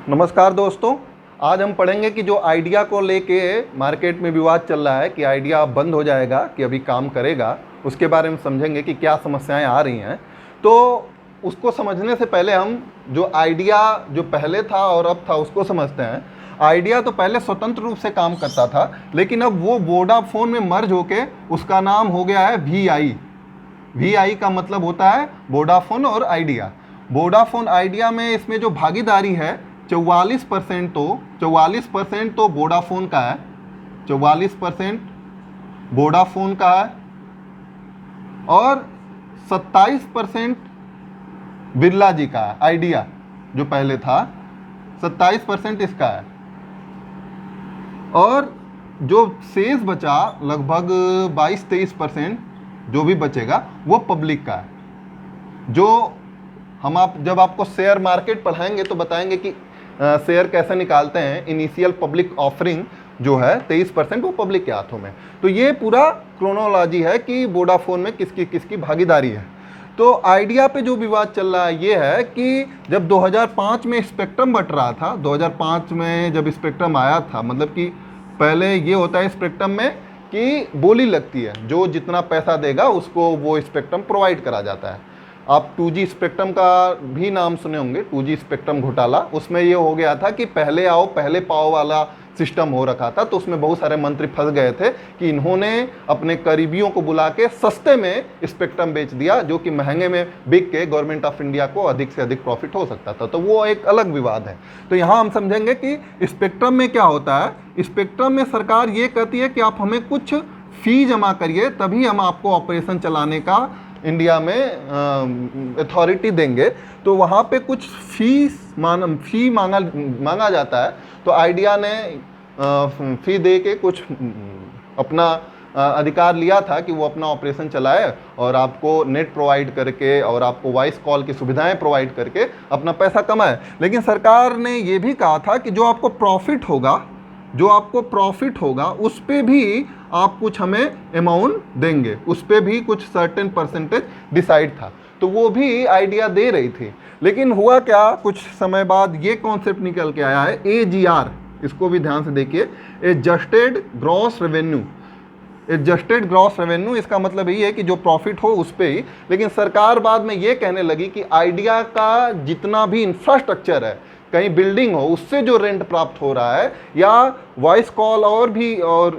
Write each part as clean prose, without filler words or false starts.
नमस्कार दोस्तों, आज हम पढ़ेंगे कि जो आइडिया को लेके मार्केट में विवाद चल रहा है कि आइडिया अब बंद हो जाएगा कि अभी काम करेगा, उसके बारे में समझेंगे कि क्या समस्याएं आ रही हैं। तो उसको समझने से पहले हम जो आइडिया जो पहले था और अब था उसको समझते हैं। आइडिया तो पहले स्वतंत्र रूप से काम करता था, लेकिन अब वो वोडाफोन में मर्ज होके उसका नाम हो गया है VI। VI का मतलब होता है वोडाफोन और आइडिया। वोडाफोन आइडिया में इसमें जो भागीदारी है 44% तो वोडाफोन का है, 44% वोडाफोन का है और 27% बिरला जी का है। आइडिया जो पहले था 27% इसका है और जो शेष बचा लगभग 22-23% जो भी बचेगा वो पब्लिक का है। जो हम जब आपको शेयर मार्केट पढ़ाएंगे तो बताएंगे कि शेयर कैसे निकालते हैं। इनिशियल पब्लिक ऑफरिंग जो है 23% वो पब्लिक के हाथों में। तो ये पूरा क्रोनोलॉजी है कि वोडाफोन में किसकी किसकी भागीदारी है। तो आइडिया पे जो विवाद चल रहा है ये है कि जब 2005 में स्पेक्ट्रम बट रहा था, 2005 में जब स्पेक्ट्रम आया था, मतलब कि पहले ये होता है स्पेक्ट्रम में कि बोली लगती है, जो जितना पैसा देगा उसको वो स्पेक्ट्रम प्रोवाइड करा जाता है। आप 2G स्पेक्ट्रम का भी नाम सुने होंगे, 2G स्पेक्ट्रम घोटाला। उसमें ये हो गया था कि पहले आओ पहले पाओ वाला सिस्टम हो रखा था। तो उसमें बहुत सारे मंत्री फंस गए थे कि इन्होंने अपने करीबियों को बुला के सस्ते में स्पेक्ट्रम बेच दिया, जो कि महंगे में बिक के गवर्नमेंट ऑफ इंडिया को अधिक से अधिक प्रॉफिट हो सकता था। तो वो एक अलग विवाद है। तो यहाँ हम समझेंगे कि स्पेक्ट्रम में क्या होता है। स्पेक्ट्रम में सरकार ये कहती है कि आप हमें कुछ फी जमा करिए, तभी हम आपको ऑपरेशन चलाने का इंडिया में अथॉरिटी देंगे। तो वहाँ पे कुछ फी मांगा जाता है। तो आइडिया ने फी दे के कुछ अपना अधिकार लिया था कि वो अपना ऑपरेशन चलाए और आपको नेट प्रोवाइड करके और आपको वॉइस कॉल की सुविधाएं प्रोवाइड करके अपना पैसा कमाए। लेकिन सरकार ने ये भी कहा था कि जो आपको प्रॉफिट होगा उस पे भी आप कुछ हमें अमाउंट देंगे, उस पे भी कुछ सर्टेन परसेंटेज डिसाइड था। तो वो भी आइडिया दे रही थी। लेकिन हुआ क्या, कुछ समय बाद ये कॉन्सेप्ट निकल के आया है AGR। इसको भी ध्यान से देखिए, एडजस्टेड ग्रॉस रेवेन्यू। इसका मतलब यही है कि जो प्रॉफिट हो उस पे ही। लेकिन सरकार बाद में ये कहने लगी कि आइडिया का जितना भी इंफ्रास्ट्रक्चर है, कहीं बिल्डिंग हो, उससे जो रेंट प्राप्त हो रहा है या वॉइस कॉल और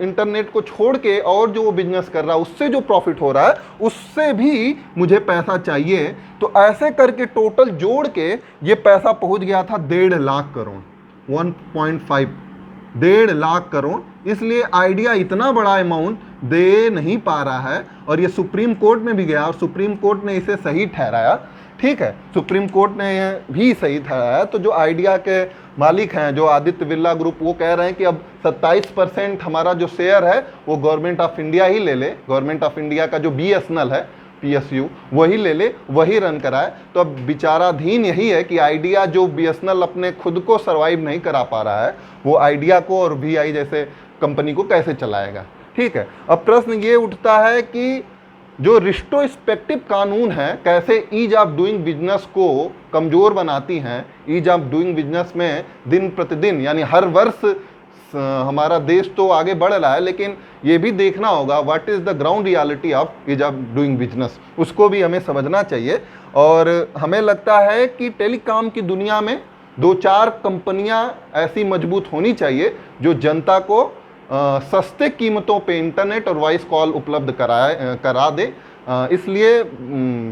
इंटरनेट को छोड़ के और जो वो बिजनेस कर रहा है उससे जो प्रॉफिट हो रहा है, उससे भी मुझे पैसा चाहिए। तो ऐसे करके टोटल जोड़ के ये पैसा पहुंच गया था 1.5 लाख करोड़, 1.5 लाख करोड़। इसलिए आइडिया इतना बड़ा अमाउंट दे नहीं पा रहा है और ये सुप्रीम कोर्ट में भी गया और सुप्रीम कोर्ट ने इसे सही ठहराया। ठीक है, सुप्रीम कोर्ट ने भी सही ठहराया। तो जो आइडिया के मालिक हैं, जो आदित्य बिरला ग्रुप, वो कह रहे हैं कि अब 27% हमारा जो शेयर है वो गवर्नमेंट ऑफ इंडिया ही ले ले। गवर्नमेंट ऑफ इंडिया का जो BSNL है, PSU, वही ले ले, वही रन कराए। तो अब विचाराधीन यही है कि आइडिया जो BSNL अपने खुद को सर्वाइव नहीं करा पा रहा है, वो आइडिया को और VI जैसे कंपनी को कैसे चलाएगा। ठीक है, अब प्रश्न ये उठता है कि जो रिस्ट्रोस्पेक्टिव कानून है कैसे ईज ऑफ डूइंग बिजनेस को कमज़ोर बनाती हैं। ईज ऑफ डूइंग बिजनेस में दिन प्रतिदिन यानी हर वर्ष हमारा देश तो आगे बढ़ रहा है, लेकिन ये भी देखना होगा what is the ground reality of ease of doing business, उसको भी हमें समझना चाहिए। और हमें लगता है कि टेलीकॉम की दुनिया में 2-4 कंपनियां ऐसी मजबूत होनी चाहिए जो जनता को सस्ते कीमतों पे इंटरनेट और वॉइस कॉल उपलब्ध करा दे। इसलिए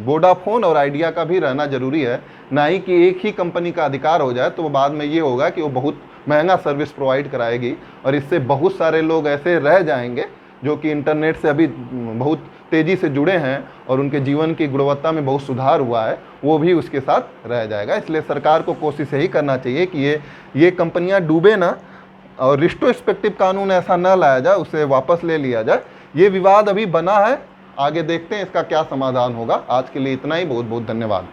वोडाफोन और आइडिया का भी रहना जरूरी है, ना ही कि एक ही कंपनी का अधिकार हो जाए। तो बाद में ये होगा कि वो बहुत महंगा सर्विस प्रोवाइड कराएगी और इससे बहुत सारे लोग ऐसे रह जाएंगे जो कि इंटरनेट से अभी बहुत तेज़ी से जुड़े हैं और उनके जीवन की गुणवत्ता में बहुत सुधार हुआ है, वो भी उसके साथ रह जाएगा। इसलिए सरकार को कोशिश यही करना चाहिए कि ये कंपनियां डूबे ना और रिस्ट्रोस्पेक्टिव कानून ऐसा न लाया जाए, उसे वापस ले लिया जाए। ये विवाद अभी बना है, आगे देखते हैं इसका क्या समाधान होगा। आज के लिए इतना ही, बहुत बहुत धन्यवाद।